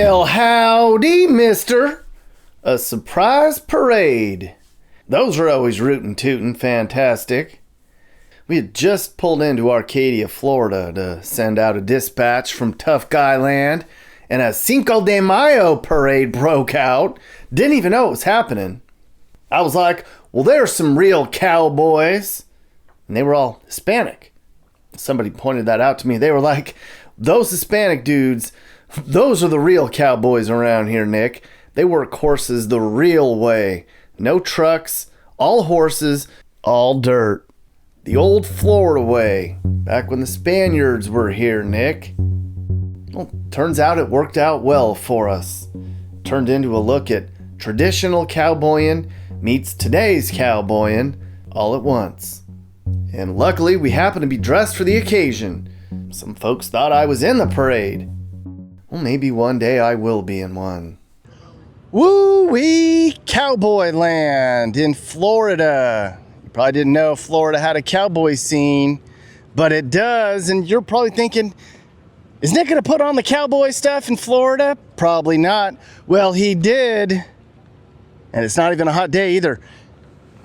Well, howdy, mister. A surprise parade. Those are always rootin' tootin' fantastic. We had just pulled into Arcadia, Florida to send out a dispatch from Tough Guy Land, and a Cinco de Mayo parade broke out. Didn't even know it was happening. I was like, well, there's some real cowboys. And they were all Hispanic. Somebody pointed that out to me. They were like, those Hispanic dudes, those are the real cowboys around here, Nick. They work horses the real way. No trucks, all horses, all dirt. The old Florida way, back when the Spaniards were here, Nick. Well, turns out it worked out well for us. Turned into a look at traditional cowboying meets today's cowboying all at once. And luckily, we happened to be dressed for the occasion. Some folks thought I was in the parade. Well, maybe one day I will be in one. Woo-wee, cowboy land in Florida. You probably didn't know Florida had a cowboy scene, but it does. And you're probably thinking, is Nick going to put on the cowboy stuff in Florida? Probably not. Well, he did. And it's not even a hot day either.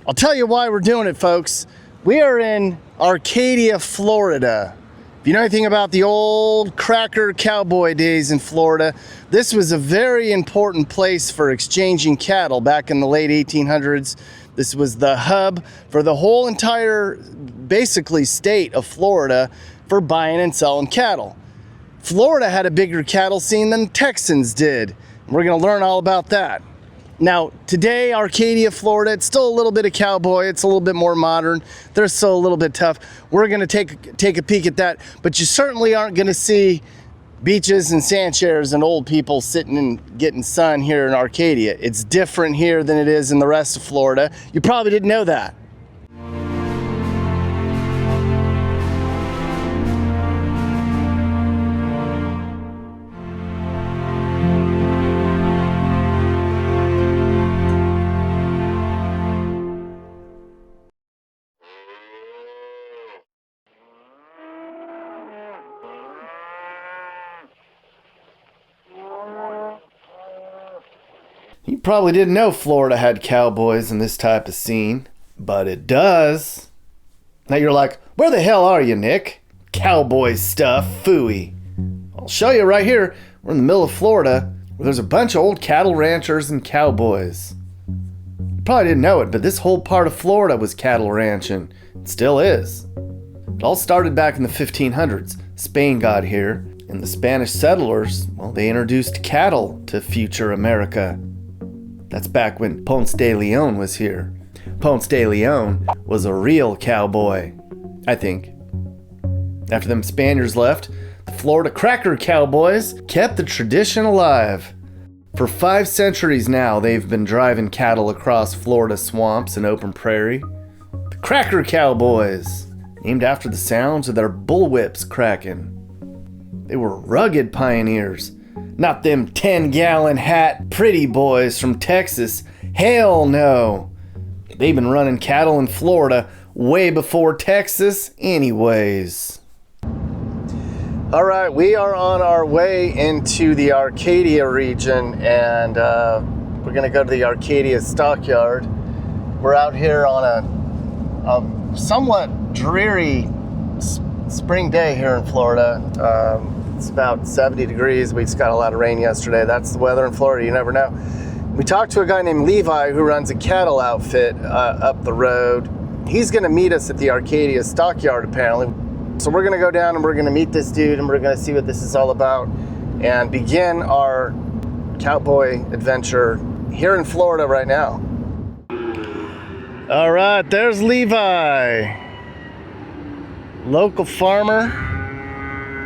I'll tell you why we're doing it, folks. We are in Arcadia, Florida. If you know anything about the old cracker cowboy days in Florida, this was a very important place for exchanging cattle back in the late 1800s. This was the hub for the whole entire, basically, state of Florida for buying and selling cattle. Florida had a bigger cattle scene than Texans did. We're going to learn all about that. Now, today, Arcadia, Florida, it's still a little bit of cowboy. It's a little bit more modern. They're still a little bit tough. We're going to take a peek at that. But you certainly aren't going to see beaches and sand chairs and old people sitting and getting sun here in Arcadia. It's different here than it is in the rest of Florida. You probably didn't know that. You probably didn't know Florida had cowboys in this type of scene, but it does. Now you're like, where the hell are you, Nick? Cowboy stuff, phooey. I'll show you right here. We're in the middle of Florida, where there's a bunch of old cattle ranchers and cowboys. You probably didn't know it, but this whole part of Florida was cattle ranching. It still is. It all started back in the 1500s. Spain got here, and the Spanish settlers, well, they introduced cattle to future America. That's back when Ponce de Leon was here. Ponce de Leon was a real cowboy, I think. After them Spaniards left, the Florida cracker cowboys kept the tradition alive. For 5 centuries now, they've been driving cattle across Florida swamps and open prairie. The cracker cowboys, named after the sounds of their bullwhips cracking. They were rugged pioneers. Not them 10-gallon hat pretty boys from Texas. Hell no. They've been running cattle in Florida way before Texas anyways. All right, we are on our way into the Arcadia region, and we're going to go to the Arcadia stockyard. We're out here on a somewhat dreary spring day here in Florida. It's about 70 degrees. We just got a lot of rain yesterday. That's the weather in Florida. You never know. We talked to a guy named Levi who runs a cattle outfit up the road. He's going to meet us at the Arcadia stockyard, apparently. So we're going to go down and we're going to meet this dude and we're going to see what this is all about and begin our cowboy adventure here in Florida right now. All right, there's Levi. Local farmer.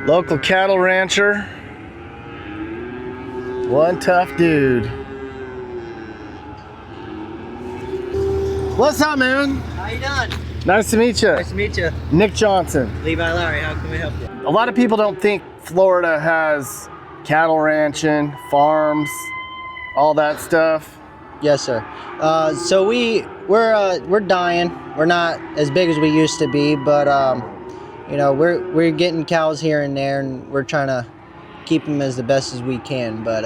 Local cattle rancher. One tough dude. What's up, man? How you doing? Nice to meet you. Nice to meet you. Nick Johnson. Levi Lowry, how can we help you? A lot of people don't think Florida has cattle ranching, farms, all that stuff. Yes, sir. So we're dying. We're not as big as we used to be, but you know, we're getting cows here and there, and we're trying to keep them as the best as we can. But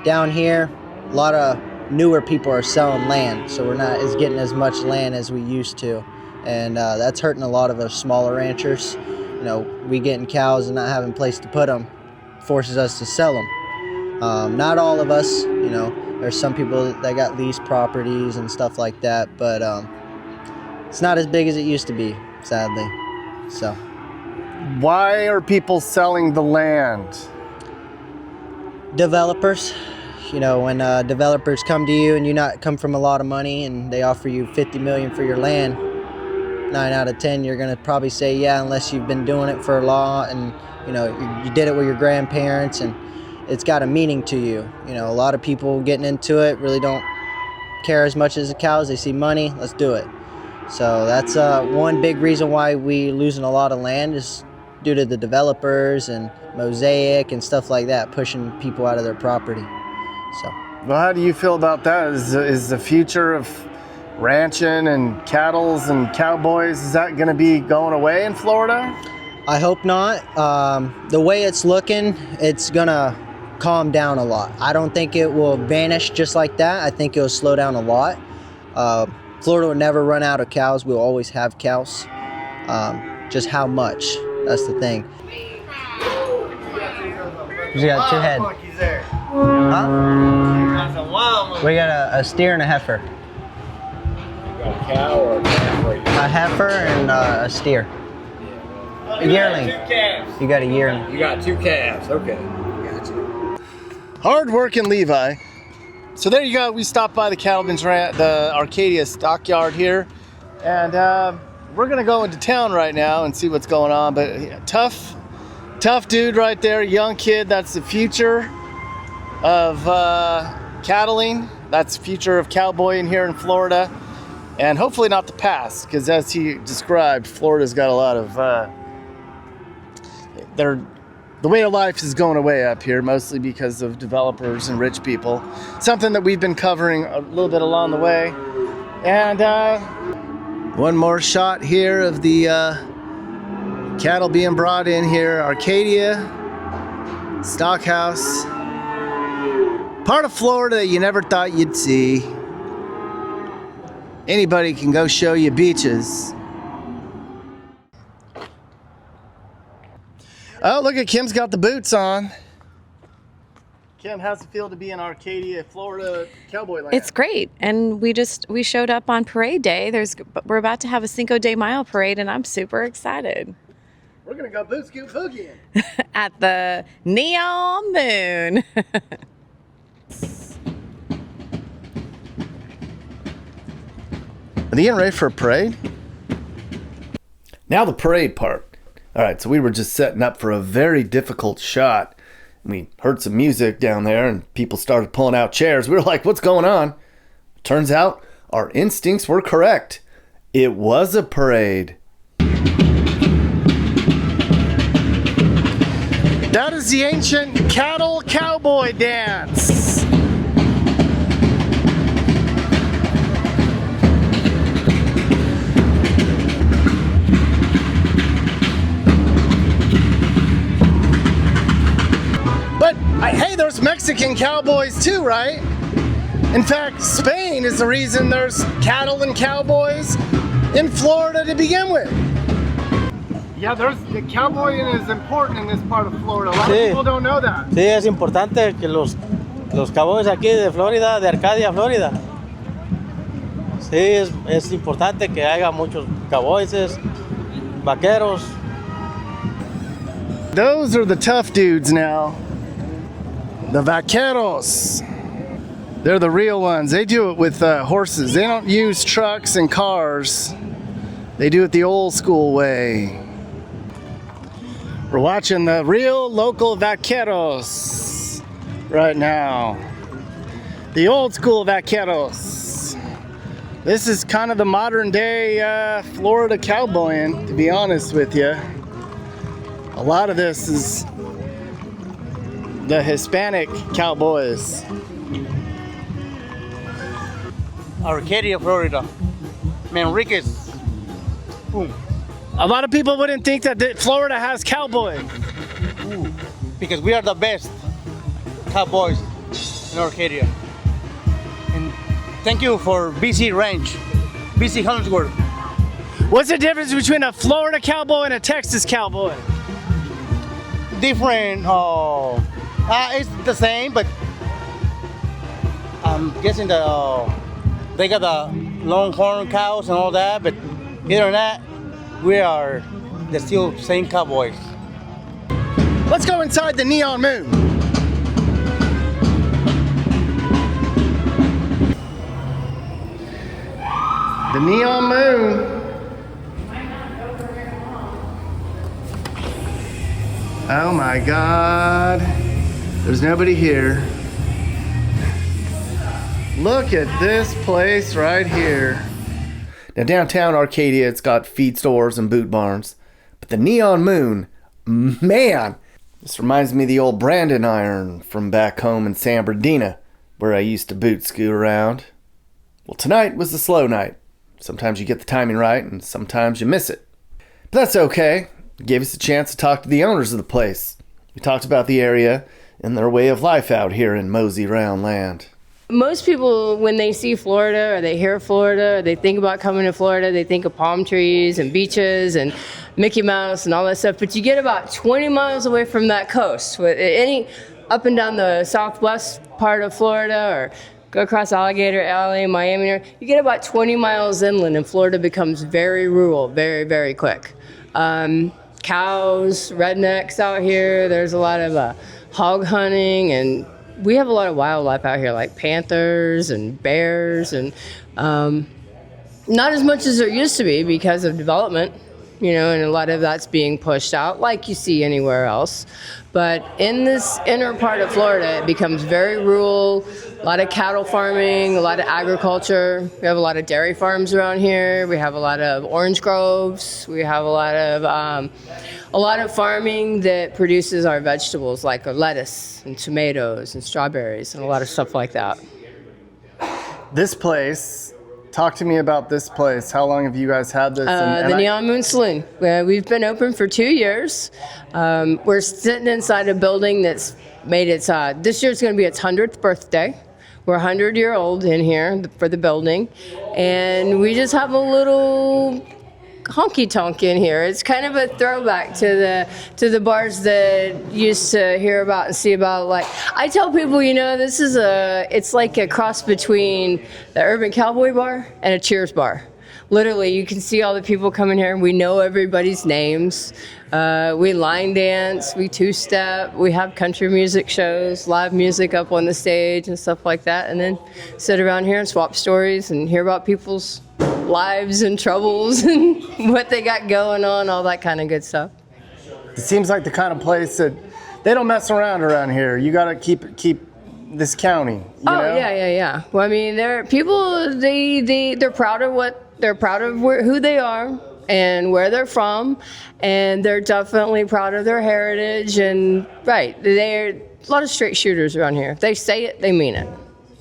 down here, a lot of newer people are selling land, so we're not getting as much land as we used to, and that's hurting a lot of our smaller ranchers. You know, we getting cows and not having a place to put them forces us to sell them. Not all of us, you know. There's some people that got lease properties and stuff like that, but it's not as big as it used to be, sadly. So. Why are people selling the land? Developers. You know, when developers come to you and you not come from a lot of money and they offer you $50 million for your land, 9 out of 10 you're gonna probably say yeah, unless you've been doing it for a lot and you know you did it with your grandparents and it's got a meaning to you. You know, a lot of people getting into it really don't care as much as the cows. They see money, let's do it. So that's one big reason why we losing a lot of land is due to the developers and Mosaic and stuff like that pushing people out of their property. So. Well, how do you feel about that? Is the future of ranching and cattles and cowboys, is that going to be going away in Florida? I hope not. The way it's looking, it's going to calm down a lot. I don't think it will vanish just like that. I think it'll slow down a lot. Florida will never run out of cows. We'll always have cows. Just how much? That's the thing. You got 2 heads. Huh? We got a steer and a heifer. You got a cow or a calf? A heifer and a steer. A yearling. 2 calves. You got a yearling. You got 2 calves. Okay. Gotcha. Hard-working Levi. So there you go. We stopped by the Cattleman's the Arcadia stockyard here, and we're gonna go into town right now and see what's going on. But yeah, tough dude right there, young kid. That's the future of cattling. That's the future of cowboying here in Florida, and hopefully not the past, because as he described, Florida's got a lot of the way of life is going away up here, mostly because of developers and rich people. Something that we've been covering a little bit along the way. And one more shot here of the cattle being brought in here. Arcadia Stockhouse. Part of Florida that you never thought you'd see. Anybody can go show you beaches. Oh, look at Kim's got the boots on. Kim, how's it feel to be in Arcadia, Florida, cowboy land? It's great, and we showed up on parade day. We're about to have a Cinco de Mayo parade, and I'm super excited. We're gonna go boot scoot boogieing At the neon moon. Are they getting ready for a parade? Now the parade part. All right, so we were just setting up for a very difficult shot. We heard some music down there and people started pulling out chairs. We were like, what's going on? Turns out our instincts were correct. It was a parade. That is the ancient cattle cowboy dance. Hey, there's Mexican cowboys too, right? In fact, Spain is the reason there's cattle and cowboys in Florida to begin with. Yeah, the cowboying is important in this part of Florida. A lot of people don't know that. Sí, es importante que los cowboys aquí de Florida, de Arcadia, Florida. Sí, es importante que haya muchos cowboys, vaqueros. Those are the tough dudes now. The vaqueros. They're the real ones. They do it with horses. They don't use trucks and cars. They do it the old school way. We're watching the real local vaqueros right now. The old school vaqueros. This is kind of the modern day Florida cowboying, to be honest with you. A lot of this is the Hispanic cowboys. Arcadia, Florida. Manriquez. Boom. A lot of people wouldn't think that Florida has cowboy. because we are the best cowboys in Arcadia. And thank you for BC Ranch, BC Hollingsworth. What's the difference between a Florida cowboy and a Texas cowboy? Different, it's the same, but I'm guessing they got the longhorn cows and all that, but other than that, we are the still same cowboys. Let's go inside the Neon Moon. The Neon Moon. Oh my God. There's nobody here. Look at this place right here. Now downtown Arcadia, it's got feed stores and boot barns. But the Neon Moon, man, this reminds me of the old Brandon iron from back home in San Bernardino, where I used to boot scoot around. Well, tonight was the slow night. Sometimes you get the timing right, and sometimes you miss it. But that's okay. It gave us a chance to talk to the owners of the place. We talked about the area and their way of life out here in Mosey Round Land. Most people, when they see Florida or they hear Florida, or they think about coming to Florida, they think of palm trees and beaches and Mickey Mouse and all that stuff. But you get about 20 miles away from that coast, with any up and down the southwest part of Florida, or go across Alligator Alley, Miami, you get about 20 miles inland, and Florida becomes very rural, very, very quick. Cows, rednecks out here. There's a lot of hog hunting, and we have a lot of wildlife out here, like panthers and bears, and not as much as there used to be because of development, and a lot of that's being pushed out, like you see anywhere else. But in this inner part of Florida, it becomes very rural, a lot of cattle farming, a lot of agriculture. We have a lot of dairy farms around here. We have a lot of orange groves. We have a lot of farming that produces our vegetables, like lettuce and tomatoes and strawberries and a lot of stuff like that. This place, talk to me about this place. How long have you guys had this? The Neon Moon Saloon. We've been open for 2 years. We're sitting inside a building that's made its, this year's going to be its 100th birthday. We're 100-year-old in here for the building. And we just have a little honky-tonk in here. It's kind of a throwback to the bars that you used to hear about and see about. Like, I tell people, it's like a cross between the Urban Cowboy bar and a Cheers bar. Literally, you can see all the people coming here. We know everybody's names. We line dance, we two-step, we have country music shows, live music up on the stage and stuff like that, and then sit around here and swap stories and hear about people's lives and troubles and what they got going on, all that kind of good stuff. It seems like the kind of place that they don't mess around here. You got to keep this county. You know? Yeah. Well, I mean, they're proud of who they are and where they're from, and they're definitely proud of their heritage. And they're a lot of straight shooters around here. If they say it, they mean it,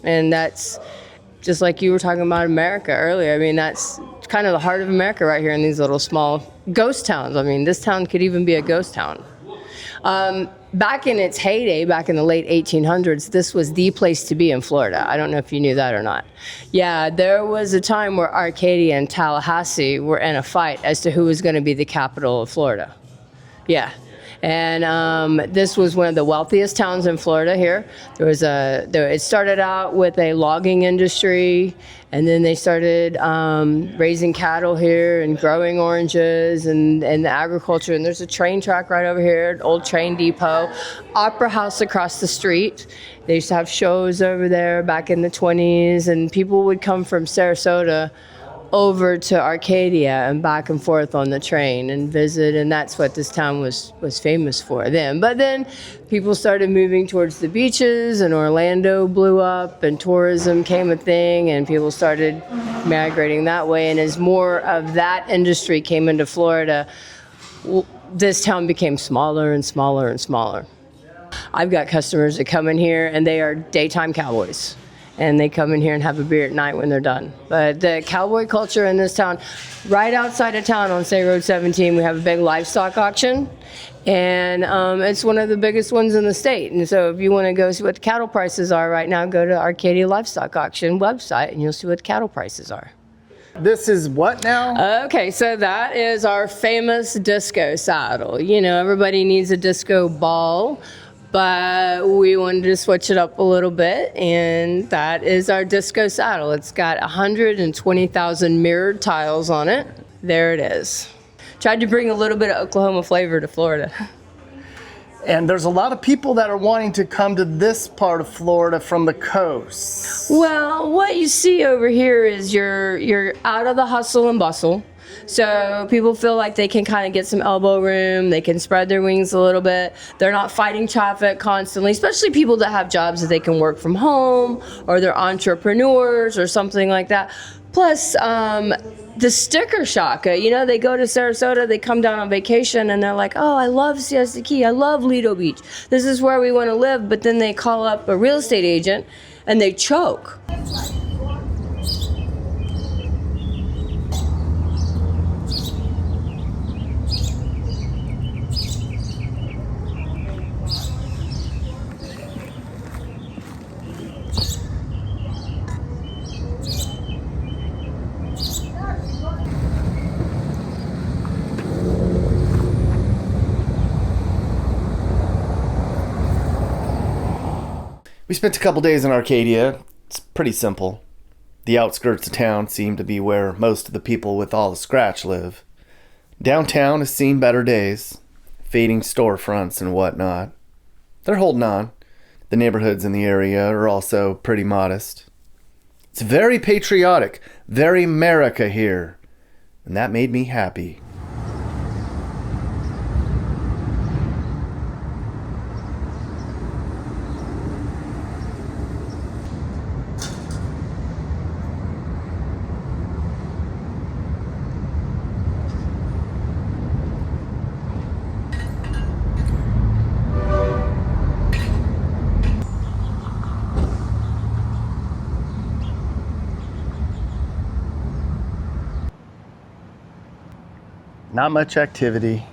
and that's just like you were talking about America earlier. I mean, that's kind of the heart of America right here in these little small ghost towns. I mean, this town could even be a ghost town. Back in its heyday, back in the late 1800s, this was the place to be in Florida. I don't know if you knew that or not. Yeah, there was a time where Arcadia and Tallahassee were in a fight as to who was going to be the capital of Florida. Yeah. And this was one of the wealthiest towns in Florida here. It started out with a logging industry, and then they started raising cattle here and growing oranges and the agriculture. And there's a train track right over here, an old train depot, opera house across the street. They used to have shows over there back in the 20s, and people would come from Sarasota over to Arcadia and back and forth on the train and visit, and that's what this town was famous for then. But then people started moving towards the beaches, and Orlando blew up, and tourism came a thing, and people started migrating that way. And as more of that industry came into Florida, this town became smaller and smaller and smaller. I've got customers that come in here and they are daytime cowboys, and they come in here and have a beer at night when they're done. But the cowboy culture in this town, right outside of town on State Road 17, we have a big livestock auction, And it's one of the biggest ones in the state. And so if you want to go see what the cattle prices are right now, go to Arcadia Livestock Auction website and you'll see what the cattle prices are. This is what now? Okay, so that is our famous disco saddle. You know, everybody needs a disco ball, but we wanted to switch it up a little bit, and that is our disco saddle. It's got 120,000 mirrored tiles on it. There it is. Tried to bring a little bit of Oklahoma flavor to Florida. And there's a lot of people that are wanting to come to this part of Florida from the coast. Well, what you see over here is you're out of the hustle and bustle. So people feel like they can kind of get some elbow room, they can spread their wings a little bit. They're not fighting traffic constantly, especially people that have jobs that they can work from home, or they're entrepreneurs or something like that. Plus, the sticker shock, you know, they go to Sarasota, they come down on vacation and they're like, oh, I love Siesta Key, I love Lido Beach, this is where we want to live, but then they call up a real estate agent and they choke. We spent a couple days in Arcadia. It's pretty simple. The outskirts of town seem to be where most of the people with all the scratch live. Downtown has seen better days, fading storefronts and whatnot. They're holding on. The neighborhoods in the area are also pretty modest. It's very patriotic, very America here, and that made me happy. Not much activity.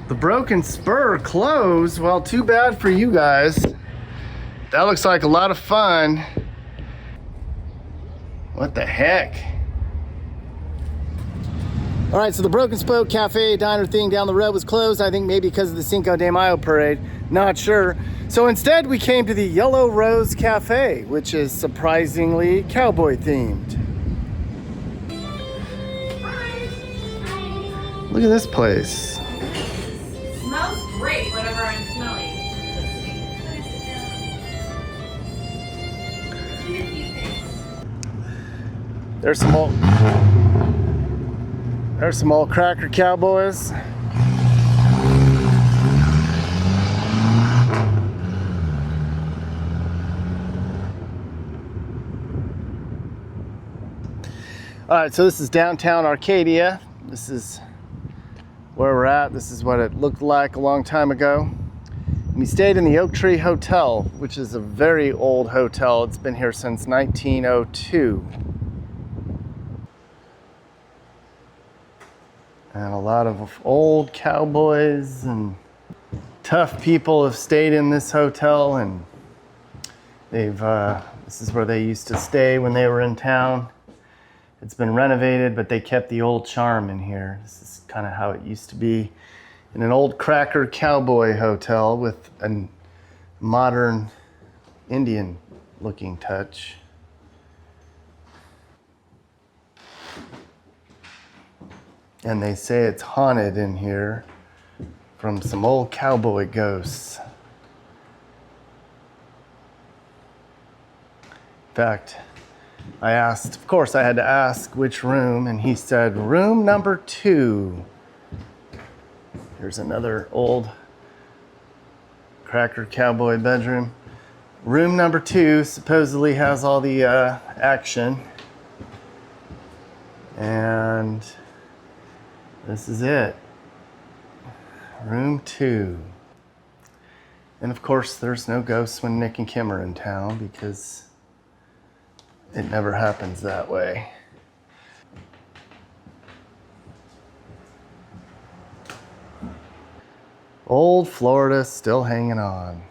The Broken Spur closed. Well, too bad for you guys. That looks like a lot of fun. What the heck? All right, so the Broken Spoke Cafe diner thing down the road was closed. I think maybe because of the Cinco de Mayo parade. Not sure. So instead, we came to the Yellow Rose Cafe, which is surprisingly cowboy themed. Look at this place. Smells great, whatever I'm smelling. There's some old cracker cowboys. All right, so this is downtown Arcadia. This is where we're at. This is what it looked like a long time ago. We stayed in the Oak Tree Hotel, which is a very old hotel. It's been here since 1902. And a lot of old cowboys and tough people have stayed in this hotel, and this is where they used to stay when they were in town. It's been renovated, but they kept the old charm in here. This is kind of how it used to be in an old cracker cowboy hotel with a modern Indian looking touch. And they say it's haunted in here from some old cowboy ghosts. In fact, I asked, of course I had to ask which room, and he said room number 2. Here's another old cracker cowboy bedroom. Room number 2 supposedly has all the action. And this is it. Room 2. And of course there's no ghosts when Nick and Kim are in town, because it never happens that way. Old Florida still hanging on.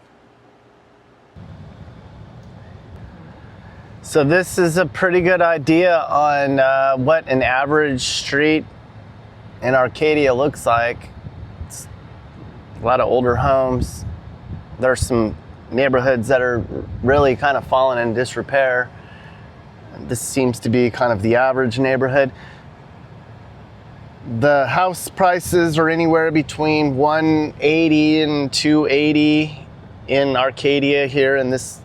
So this is a pretty good idea on what an average street in Arcadia looks like. It's a lot of older homes. There's some neighborhoods that are really kind of fallen in disrepair. This seems to be kind of the average neighborhood. The house prices are anywhere between $180 and $280 in Arcadia here in this,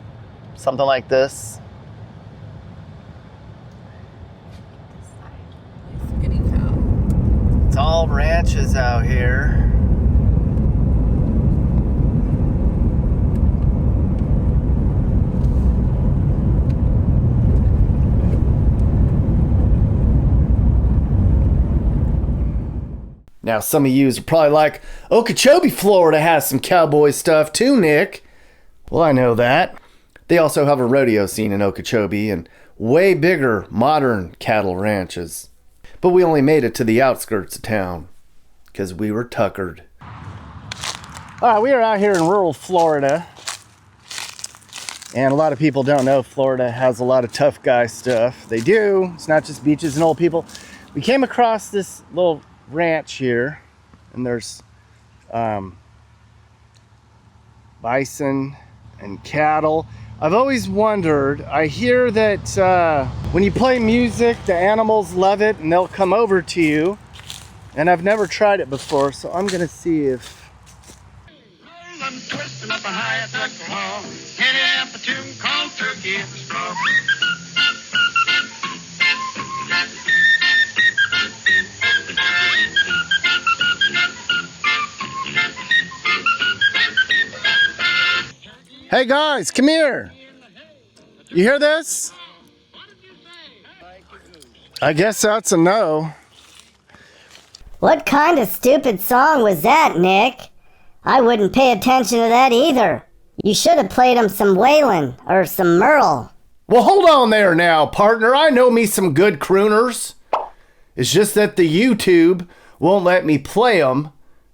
something like this. It's all ranches out here. Now, some of yous are probably like, Okeechobee, Florida has some cowboy stuff too, Nick. Well, I know that. They also have a rodeo scene in Okeechobee and way bigger modern cattle ranches. But we only made it to the outskirts of town because we were tuckered. All right, we are out here in rural Florida. And a lot of people don't know Florida has a lot of tough guy stuff. They do. It's not just beaches and old people. We came across this little ranch here, and there's bison and cattle. I've always wondered, I hear that when you play music, the animals love it and they'll come over to you, and I've never tried it before, so I'm gonna see if Hey guys, come here. You hear this? I guess that's a no. What kind of stupid song was that, Nick? I wouldn't pay attention to that either. You should have played him some Waylon or some Merle. Well, hold on there now, partner. I know me some good crooners. It's just that the YouTube won't let me play them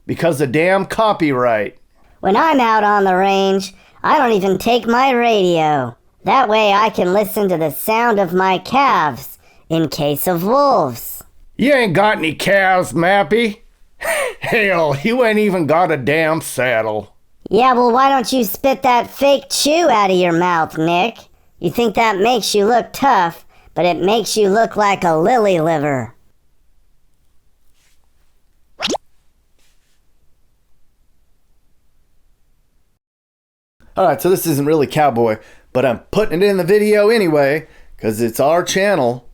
because of damn copyright. When I'm out on the range, I don't even take my radio. That way I can listen to the sound of my calves in case of wolves. You ain't got any calves, Mappy. Hell, you ain't even got a damn saddle. Yeah, well, why don't you spit that fake chew out of your mouth, Nick? You think that makes you look tough, but it makes you look like a lily liver. Alright, so this isn't really Cowboy, but I'm putting it in the video anyway, because it's our channel.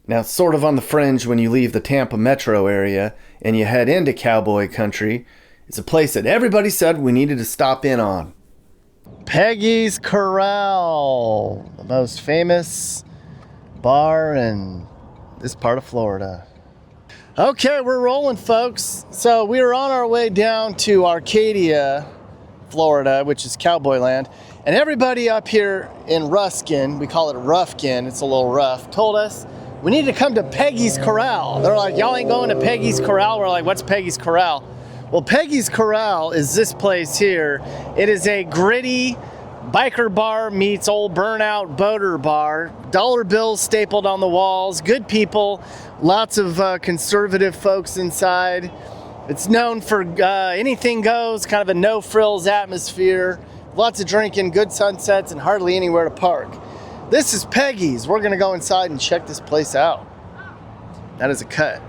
Now, it's sort of on the fringe when you leave the Tampa metro area and you head into cowboy country. It's a place that everybody said we needed to stop in on. Peggy's Corral, the most famous bar in this part of Florida. Okay, we're rolling, folks. So we were on our way down to Arcadia Florida, which is cowboy land. And everybody up here in Ruskin, we call it Ruffkin, it's a little rough, told us we need to come to Peggy's Corral. They're like, y'all ain't going to Peggy's Corral? We're like, what's Peggy's Corral? Well, Peggy's Corral is this place here. It is a gritty biker bar meets old burnout boater bar. Dollar bills stapled on the walls, good people, lots of conservative folks inside. It's known for anything goes, kind of a no-frills atmosphere. Lots of drinking, good sunsets, and hardly anywhere to park. This is Peggy's. We're gonna go inside and check this place out. That is a cut.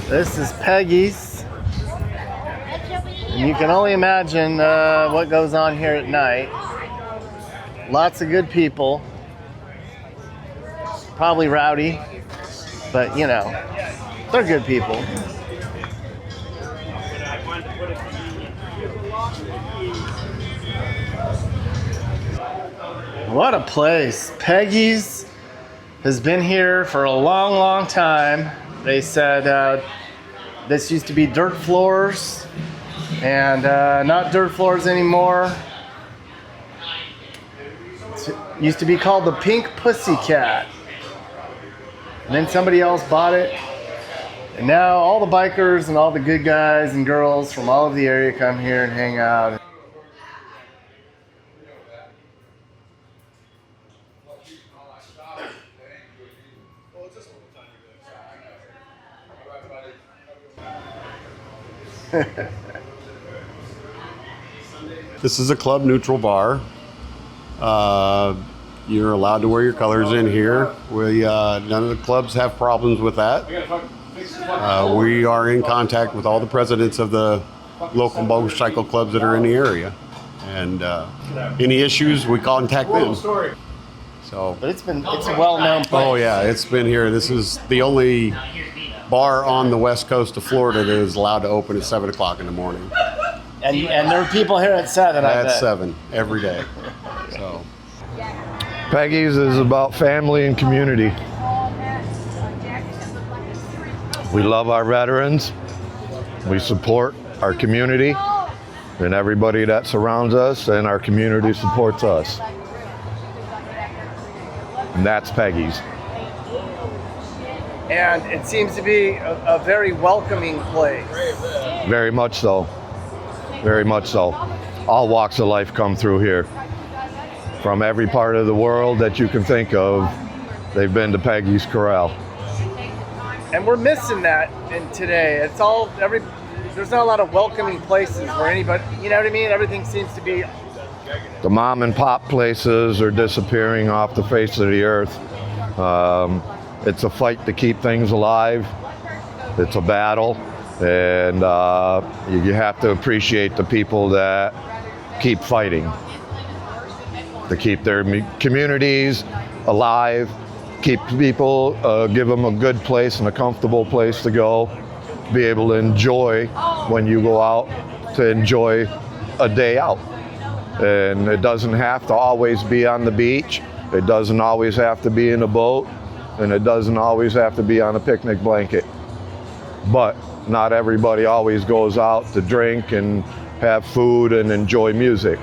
This is Peggy's. And you can only imagine what goes on here at night. Lots of good people. Probably rowdy, but you know, they're good people. What a place. Peggy's has been here for a long, long time. They said this used to be dirt floors, and not dirt floors anymore. It used to be called the Pink Pussycat. And then somebody else bought it. And now all the bikers and all the good guys and girls from all of the area come here and hang out. This is a club neutral bar. You're allowed to wear your colors in here. None of the clubs have problems with that. We are in contact with all the presidents of the local motorcycle clubs that are in the area. And any issues, we contact them. So, but it's a well-known place. Oh yeah, it's been here. This is the only bar on the west coast of Florida that is allowed to open at 7 o'clock in the morning. And there are people here at 7, I bet. At 7, every day. So. Peggy's is about family and community. We love our veterans. We support our community and everybody that surrounds us, and our community supports us. And that's Peggy's. And it seems to be a very welcoming place. Very much so. Very much so. All walks of life come through here. From every part of the world that you can think of, they've been to Peggy's Corral. And we're missing that in today. There's not a lot of welcoming places where anybody, you know what I mean? Everything seems to be. The mom and pop places are disappearing off the face of the earth. It's a fight to keep things alive. It's a battle. And you have to appreciate the people that keep fighting to keep their communities alive, keep people, give them a good place and a comfortable place to go, be able to enjoy when you go out, to enjoy a day out. And it doesn't have to always be on the beach, it doesn't always have to be in a boat, and it doesn't always have to be on a picnic blanket. But not everybody always goes out to drink and have food and enjoy music.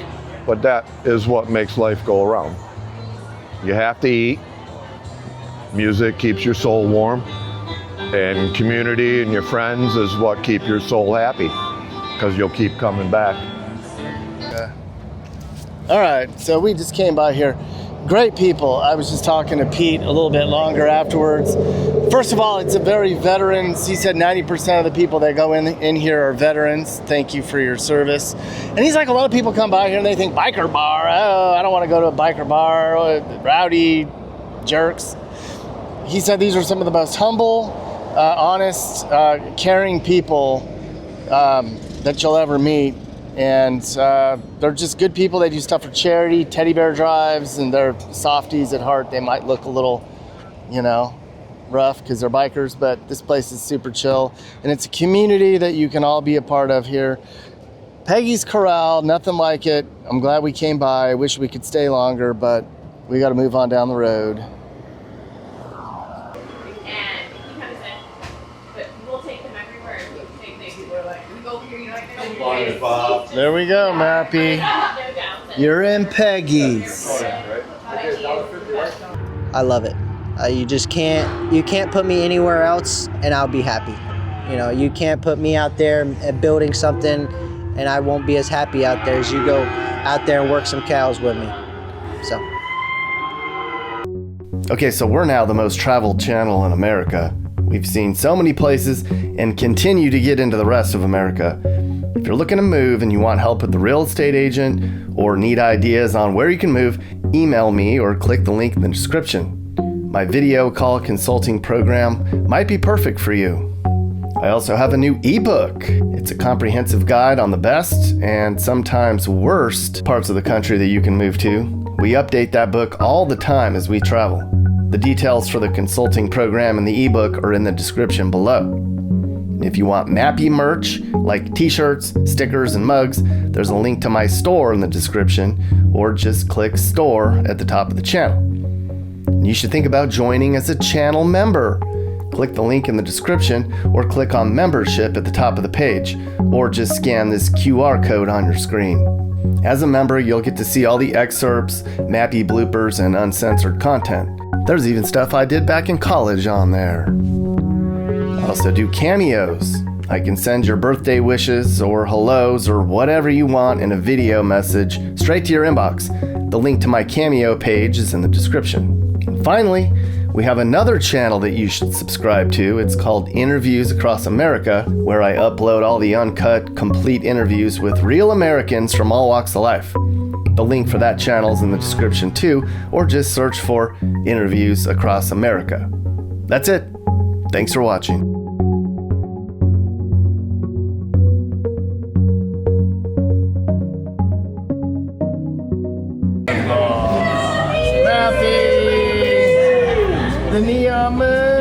But that is what makes life go around. You have to eat. Music keeps your soul warm. And community and your friends is what keep your soul happy, because you'll keep coming back. All right, so we just came by here. Great people. I was just talking to Pete a little bit longer afterwards. First of all, it's a very veterans. He said 90% of the people that go in here are veterans. Thank you for your service. And he's like, a lot of people come by here and they think biker bar. Oh, I don't want to go to a biker bar. Rowdy jerks. He said these are some of the most humble, honest, caring people that you'll ever meet. And they're just good people. They do stuff for charity, teddy bear drives, and they're softies at heart. They might look a little, rough because they're bikers, but this place is super chill. And it's a community that you can all be a part of here. Peggy's Corral, nothing like it. I'm glad we came by. I wish we could stay longer, but we got to move on down the road. And he kind of said, but we'll take them everywhere. People are like, we go here, you like, There we go, Mappy. You're in Peggy's. I love it. You can't put me anywhere else and I'll be happy. You know, you can't put me out there and building something and I won't be as happy out there as you go out there and work some cows with me. So. Okay, so we're now the most traveled channel in America. We've seen so many places and continue to get into the rest of America. If you're looking to move and you want help with the real estate agent or need ideas on where you can move, email me or click the link in the description. My video call consulting program might be perfect for you. I also have a new ebook. It's a comprehensive guide on the best and sometimes worst parts of the country that you can move to. We update that book all the time as we travel. The details for the consulting program and the ebook are in the description below. If you want Mappy merch, like t-shirts, stickers, and mugs, there's a link to my store in the description, or just click store at the top of the channel. You should think about joining as a channel member. Click the link in the description, or click on membership at the top of the page, or just scan this QR code on your screen. As a member, you'll get to see all the excerpts, Mappy bloopers, and uncensored content. There's even stuff I did back in college on there. I also do cameos. I can send your birthday wishes or hellos or whatever you want in a video message straight to your inbox. The link to my Cameo page is in the description. And finally, we have another channel that you should subscribe to. It's called Interviews Across America, where I upload all the uncut, complete interviews with real Americans from all walks of life. The link for that channel is in the description too, or just search for Interviews Across America. That's it. Thanks for watching. Mappy! The neon moon!